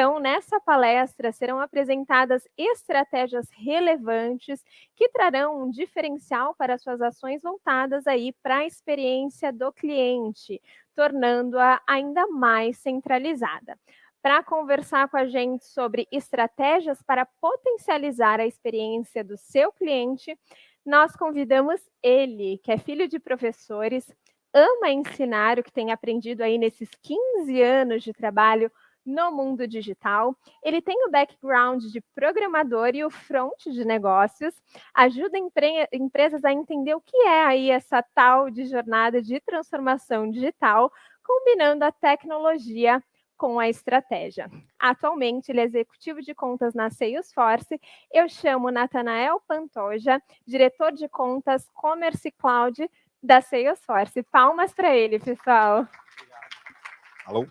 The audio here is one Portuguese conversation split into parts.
Então, nessa palestra serão apresentadas estratégias relevantes que trarão um diferencial para suas ações voltadas aí para a experiência do cliente, tornando-a ainda mais centralizada. Para conversar com a gente sobre estratégias para potencializar a experiência do seu cliente, nós convidamos ele, que é filho de professores, ama ensinar o que tem aprendido aí nesses 15 anos de trabalho no mundo digital. Ele tem o background de programador e o front de negócios, ajuda empresas a entender o que é aí essa tal de jornada de transformação digital, combinando a tecnologia com a estratégia. Atualmente, ele é executivo de contas na Salesforce. Eu chamo Natanael Pantoja, diretor de contas Commerce Cloud da Salesforce. Palmas para ele, pessoal. Alô?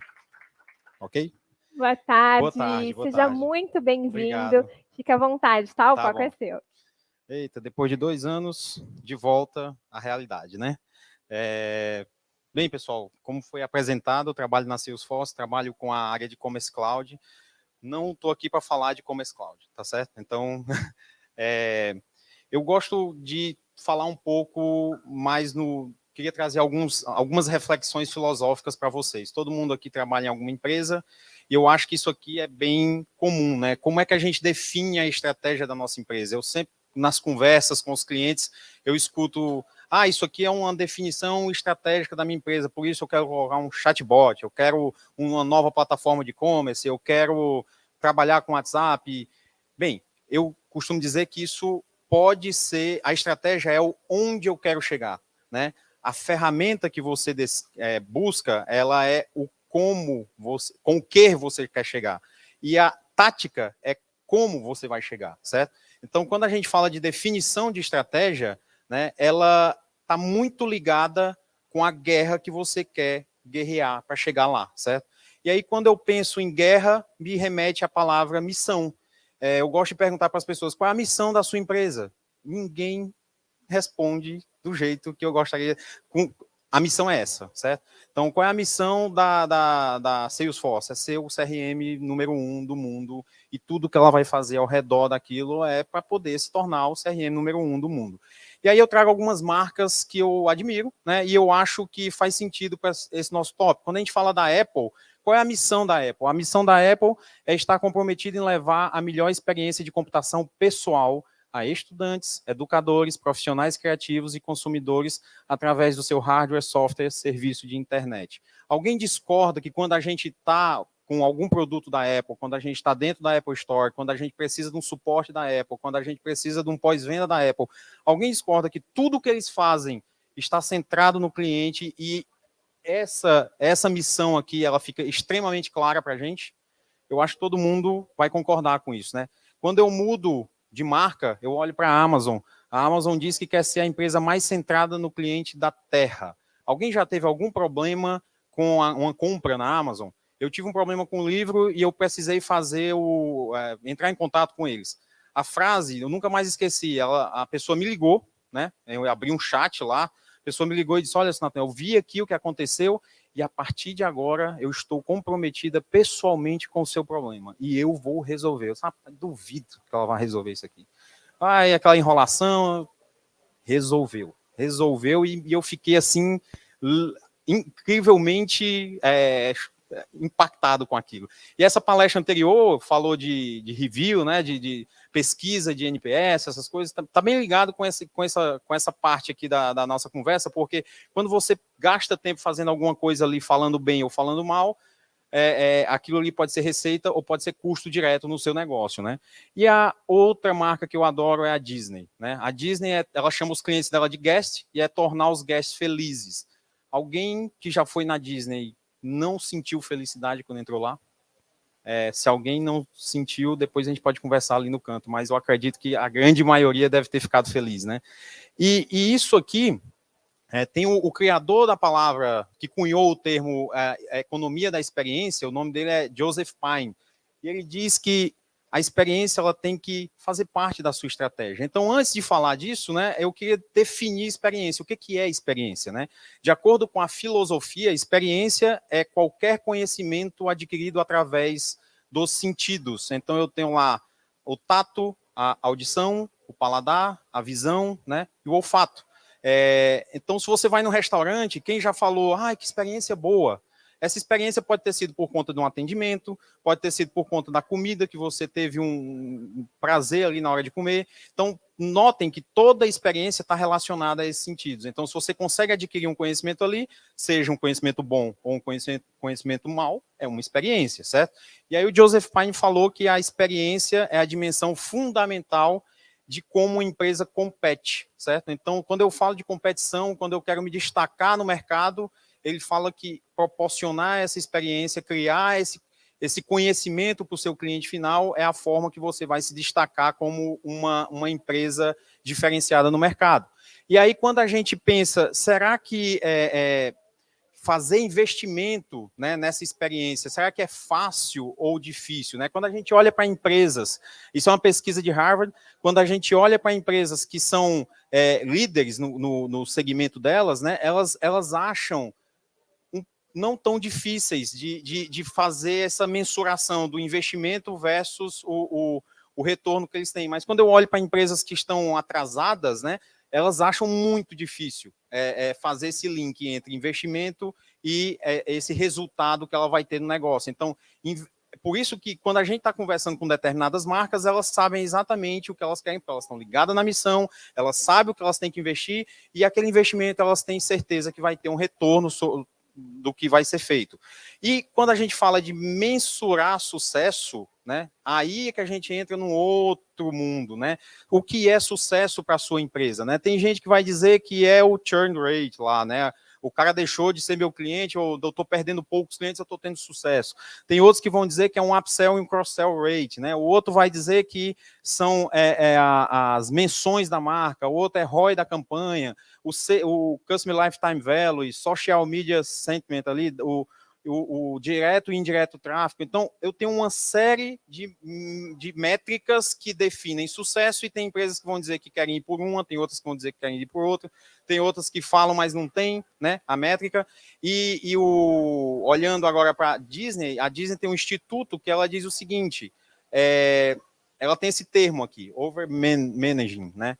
Ok? Boa tarde. Boa tarde, boa Seja tarde. muito bem-vindo. Obrigado. Fica à vontade, tá? O Tá palco bom. é seu. Eita, depois de 2 anos, de volta à realidade, né? Bem, pessoal, como foi apresentado, eu trabalho na Salesforce, trabalho com a área de Commerce Cloud. Não estou aqui para falar de Commerce Cloud, tá certo? Então, eu gosto de falar um pouco mais queria trazer algumas reflexões filosóficas para vocês. Todo mundo aqui trabalha em alguma empresa e eu acho que isso aqui é bem comum, né? Como é que a gente define a estratégia da nossa empresa? Eu sempre, nas conversas com os clientes, eu escuto, isso aqui é uma definição estratégica da minha empresa, por isso eu quero colocar um chatbot, eu quero uma nova plataforma de e-commerce, eu quero trabalhar com WhatsApp. Bem, eu costumo dizer que isso pode ser, a estratégia é o onde eu quero chegar, né? A ferramenta que você busca, ela é o como você, com o que você quer chegar. E a tática é como você vai chegar, certo? Então, quando a gente fala de definição de estratégia, né, ela está muito ligada com a guerra que você quer guerrear para chegar lá, certo? E aí, quando eu penso em guerra, me remete à palavra missão. Eu gosto de perguntar para as pessoas, qual é a missão da sua empresa? Ninguém responde do jeito que eu gostaria. A missão é essa, certo? Então, qual é a missão da Salesforce? É ser o CRM número 1 do mundo e tudo que ela vai fazer ao redor daquilo é para poder se tornar o CRM número 1 do mundo. E aí eu trago algumas marcas que eu admiro, né? E eu acho que faz sentido para esse nosso tópico. Quando a gente fala da Apple, qual é a missão da Apple? A missão da Apple é estar comprometida em levar a melhor experiência de computação pessoal a estudantes, educadores, profissionais criativos e consumidores através do seu hardware, software, serviço de internet. Alguém discorda que quando a gente está com algum produto da Apple, quando a gente está dentro da Apple Store, quando a gente precisa de um suporte da Apple, quando a gente precisa de um pós-venda da Apple, alguém discorda que tudo que eles fazem está centrado no cliente e essa missão aqui, ela fica extremamente clara para a gente? Eu acho que todo mundo vai concordar com isso, né? Quando eu mudo de marca, eu olho para a Amazon. A Amazon diz que quer ser a empresa mais centrada no cliente da Terra. Alguém já teve algum problema com uma compra na Amazon? Eu tive um problema com o livro e eu precisei entrar em contato com eles. A frase, eu nunca mais esqueci, a pessoa me ligou, né? Eu abri um chat lá, a pessoa me ligou e disse, olha, Sinatra, eu vi aqui o que aconteceu e a partir de agora eu estou comprometida pessoalmente com o seu problema e eu vou resolver. Eu duvido que ela vai resolver isso aqui. Aquela enrolação, resolveu e eu fiquei assim incrivelmente impactado com aquilo. E essa palestra anterior falou de review, né, de pesquisa de NPS, essas coisas, tá bem ligado com essa parte aqui da nossa conversa, porque quando você gasta tempo fazendo alguma coisa ali, falando bem ou falando mal, aquilo ali pode ser receita ou pode ser custo direto no seu negócio, né? E a outra marca que eu adoro é a Disney, né? A Disney, ela chama os clientes dela de guest e é tornar os guests felizes. Alguém que já foi na Disney não sentiu felicidade quando entrou lá? Se alguém não sentiu, depois a gente pode conversar ali no canto, mas eu acredito que a grande maioria deve ter ficado feliz, né? E isso aqui, tem o criador da palavra, que cunhou o termo economia da experiência, o nome dele é Joseph Pine, e ele diz que a experiência ela tem que fazer parte da sua estratégia. Então, antes de falar disso, né, eu queria definir experiência. O que é experiência, né? De acordo com a filosofia, experiência é qualquer conhecimento adquirido através dos sentidos. Então, eu tenho lá o tato, a audição, o paladar, a visão, né, e o olfato. Então, se você vai no restaurante, quem já falou, que experiência boa, essa experiência pode ter sido por conta de um atendimento, pode ter sido por conta da comida, que você teve um prazer ali na hora de comer. Então, notem que toda a experiência está relacionada a esses sentidos. Então, se você consegue adquirir um conhecimento ali, seja um conhecimento bom ou um conhecimento mau, é uma experiência, certo? E aí o Joseph Pine falou que a experiência é a dimensão fundamental de como uma empresa compete, certo? Então, quando eu falo de competição, quando eu quero me destacar no mercado, ele fala que proporcionar essa experiência, criar esse conhecimento para o seu cliente final é a forma que você vai se destacar como uma empresa diferenciada no mercado. E aí, quando a gente pensa, será que fazer investimento, né, nessa experiência, será que é fácil ou difícil? Né? Quando a gente olha para empresas, isso é uma pesquisa de Harvard, quando a gente olha para empresas que são líderes no segmento delas, né, elas acham não tão difíceis de fazer essa mensuração do investimento versus o retorno que eles têm. Mas quando eu olho para empresas que estão atrasadas, né, elas acham muito difícil fazer esse link entre investimento e esse resultado que ela vai ter no negócio. Então, por isso que quando a gente está conversando com determinadas marcas, elas sabem exatamente o que elas querem, porque elas estão ligadas na missão, elas sabem o que elas têm que investir, e aquele investimento elas têm certeza que vai ter um retorno do que vai ser feito. E quando a gente fala de mensurar sucesso, né, aí é que a gente entra num outro mundo, né? O que é sucesso para a sua empresa, né? Tem gente que vai dizer que é o churn rate lá, né? O cara deixou de ser meu cliente, ou eu estou perdendo poucos clientes, eu estou tendo sucesso. Tem outros que vão dizer que é um upsell e um cross-sell rate, né? O outro vai dizer que são as menções da marca, o outro é ROI da campanha, o Customer Lifetime Value, Social Media Sentiment ali, o direto e indireto tráfego. Então, eu tenho uma série de métricas que definem sucesso, e tem empresas que vão dizer que querem ir por uma, tem outras que vão dizer que querem ir por outra, tem outras que falam, mas não tem, né, a métrica. Olhando agora para a Disney tem um instituto que ela diz o seguinte, ela tem esse termo aqui, over-managing, né?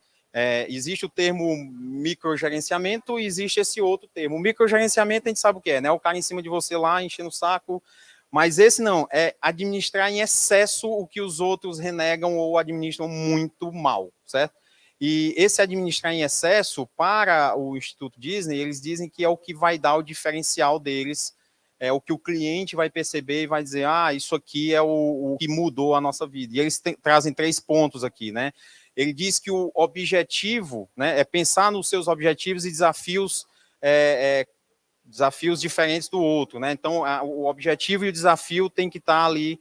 Existe o termo microgerenciamento e existe esse outro termo. O microgerenciamento a gente sabe o que é, né? O cara em cima de você lá, enchendo o saco. Mas esse não, é administrar em excesso o que os outros renegam ou administram muito mal, certo? E esse administrar em excesso, para o Instituto Disney, eles dizem que é o que vai dar o diferencial deles, é o que o cliente vai perceber e vai dizer, isso aqui é o que mudou a nossa vida. E eles trazem 3 pontos aqui, né? Ele diz que o objetivo, né, é pensar nos seus objetivos e desafios, desafios diferentes do outro, né? Então, o objetivo e o desafio tem que estar ali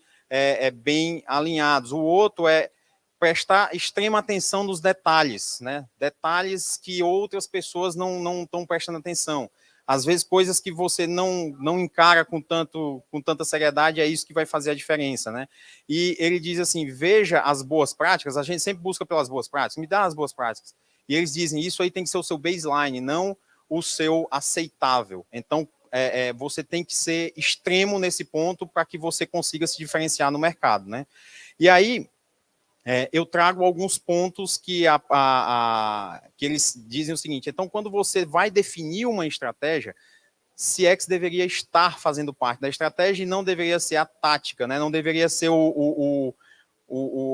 bem alinhados. O outro é prestar extrema atenção nos detalhes, né? Detalhes que outras pessoas não estão prestando atenção. Às vezes, coisas que você não encara com tanta seriedade, é isso que vai fazer a diferença, né? E ele diz assim, veja as boas práticas, a gente sempre busca pelas boas práticas, me dá as boas práticas. E eles dizem, isso aí tem que ser o seu baseline, não o seu aceitável. Então, você tem que ser extremo nesse ponto para que você consiga se diferenciar no mercado, né? E aí, eu trago alguns pontos que eles dizem o seguinte, então, quando você vai definir uma estratégia, CX deveria estar fazendo parte da estratégia e não deveria ser a tática, né? Não deveria ser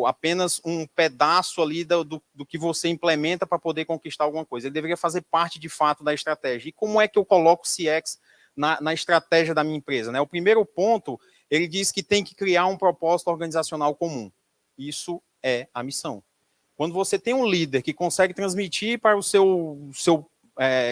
apenas um pedaço ali do que você implementa para poder conquistar alguma coisa. Ele deveria fazer parte, de fato, da estratégia. E como é que eu coloco CX na estratégia da minha empresa, né? O primeiro ponto, ele diz que tem que criar um propósito organizacional comum. Isso é a missão. Quando você tem um líder que consegue transmitir para o seu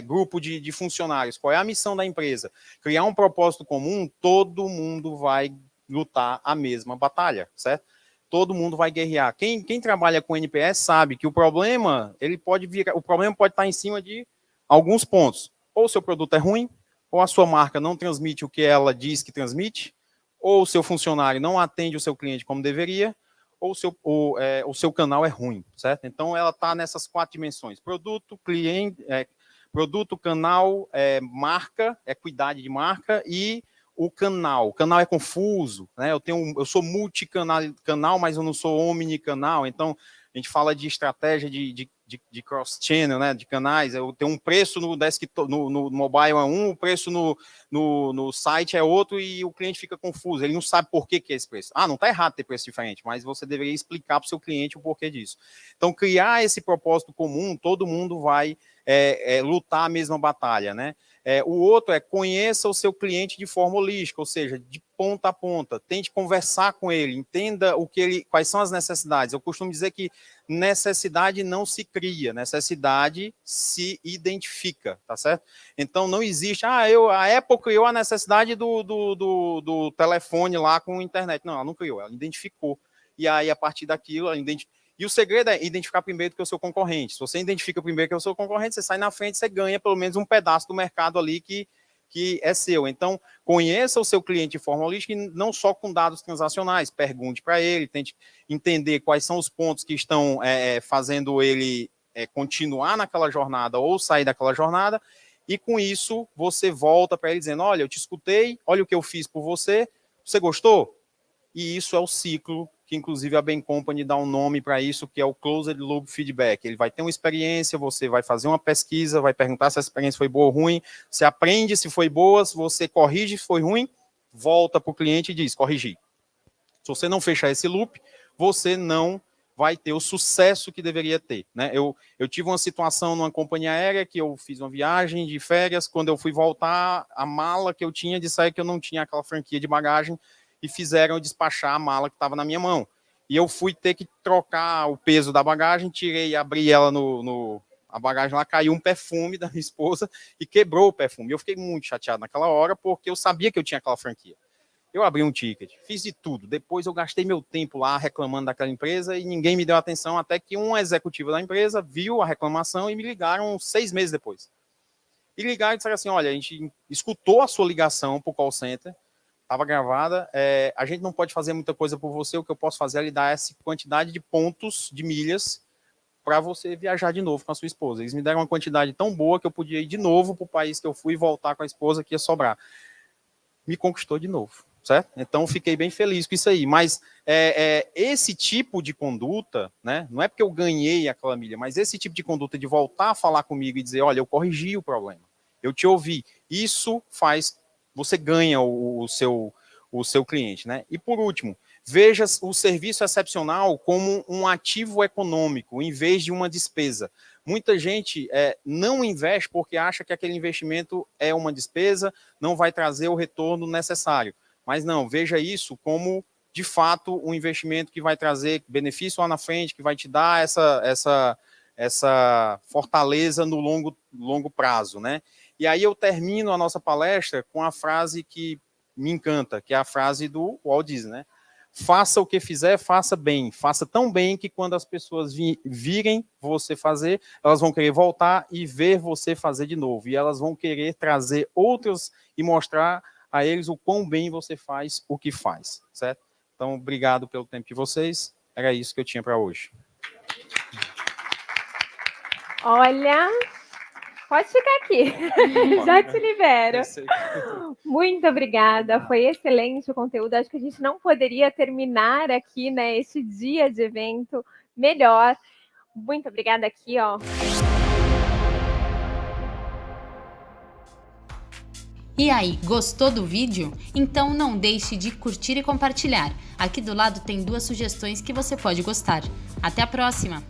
grupo de funcionários qual é a missão da empresa, criar um propósito comum, todo mundo vai lutar a mesma batalha, certo? Todo mundo vai guerrear. Quem trabalha com NPS sabe que o problema pode estar em cima de alguns pontos. Ou o seu produto é ruim, ou a sua marca não transmite o que ela diz que transmite, ou o seu funcionário não atende o seu cliente como deveria, ou o seu canal é ruim, certo? Então, ela está nessas 4 dimensões. Produto, cliente, produto, canal, marca, equidade de marca e o canal. O canal é confuso, né? Eu sou multicanal, mas eu não sou omnicanal. Então, a gente fala de estratégia de cross-channel, né? De canais. Eu tenho um preço no desktop, no mobile é um, o preço no site é outro e o cliente fica confuso. Ele não sabe por que é esse preço. Ah, não está errado ter preço diferente, mas você deveria explicar para o seu cliente o porquê disso. Então, criar esse propósito comum, todo mundo vai lutar a mesma batalha, né? O outro é conheça o seu cliente de forma holística, ou seja, de ponta a ponta. Tente conversar com ele, entenda quais são as necessidades. Eu costumo dizer que necessidade não se cria, necessidade se identifica, tá certo? Então não existe, a Apple criou a necessidade do telefone lá com internet. Não, ela não criou, ela identificou. E aí, a partir daquilo, ela identifica. E o segredo é identificar primeiro que é o seu concorrente. Se você identifica primeiro que é o seu concorrente, você sai na frente, você ganha pelo menos um pedaço do mercado ali que é seu. Então, conheça o seu cliente de forma holística e não só com dados transacionais. Pergunte para ele, tente entender quais são os pontos que estão fazendo ele continuar naquela jornada ou sair daquela jornada. E com isso, você volta para ele dizendo, olha, eu te escutei, olha o que eu fiz por você, você gostou? E isso é o ciclo que inclusive a Bain Company dá um nome para isso, que é o Closed Loop Feedback. Ele vai ter uma experiência, você vai fazer uma pesquisa, vai perguntar se a experiência foi boa ou ruim, você aprende se foi boa, se você corrige se foi ruim, volta para o cliente e diz, corrigi. Se você não fechar esse loop, você não vai ter o sucesso que deveria ter, né? Eu tive uma situação numa companhia aérea que eu fiz uma viagem de férias, quando eu fui voltar, a mala que eu tinha, disseram que eu não tinha aquela franquia de bagagem, e fizeram eu despachar a mala que estava na minha mão. E eu fui ter que trocar o peso da bagagem, abri ela a bagagem lá, caiu um perfume da minha esposa e quebrou o perfume. Eu fiquei muito chateado naquela hora, porque eu sabia que eu tinha aquela franquia. Eu abri um ticket, fiz de tudo. Depois eu gastei meu tempo lá reclamando daquela empresa e ninguém me deu atenção, até que um executivo da empresa viu a reclamação e me ligaram 6 meses depois. E ligaram e disseram assim, olha, a gente escutou a sua ligação para o call center, estava gravada, a gente não pode fazer muita coisa por você, o que eu posso fazer é lhe dar essa quantidade de pontos, de milhas, para você viajar de novo com a sua esposa. Eles me deram uma quantidade tão boa que eu podia ir de novo para o país que eu fui e voltar com a esposa que ia sobrar. Me conquistou de novo, certo? Então, fiquei bem feliz com isso aí. Mas esse tipo de conduta, né, não é porque eu ganhei aquela milha, mas esse tipo de conduta de voltar a falar comigo e dizer, olha, eu corrigi o problema, eu te ouvi, isso faz... você ganha o seu cliente, né? E por último, veja o serviço excepcional como um ativo econômico, em vez de uma despesa. Muita gente não investe porque acha que aquele investimento é uma despesa, não vai trazer o retorno necessário. Mas não, veja isso como, de fato, um investimento que vai trazer benefício lá na frente, que vai te dar essa fortaleza no longo prazo, né? E aí eu termino a nossa palestra com a frase que me encanta, que é a frase do Walt Disney, né? Faça o que fizer, faça bem. Faça tão bem que quando as pessoas virem você fazer, elas vão querer voltar e ver você fazer de novo. E elas vão querer trazer outros e mostrar a eles o quão bem você faz o que faz, certo? Então, obrigado pelo tempo de vocês. Era isso que eu tinha para hoje. Olha... pode ficar aqui, já te libero. Muito obrigada, foi excelente o conteúdo. Acho que a gente não poderia terminar aqui, né, este dia de evento melhor. Muito obrigada aqui, ó. E aí, gostou do vídeo? Então não deixe de curtir e compartilhar. Aqui do lado tem 2 sugestões que você pode gostar. Até a próxima!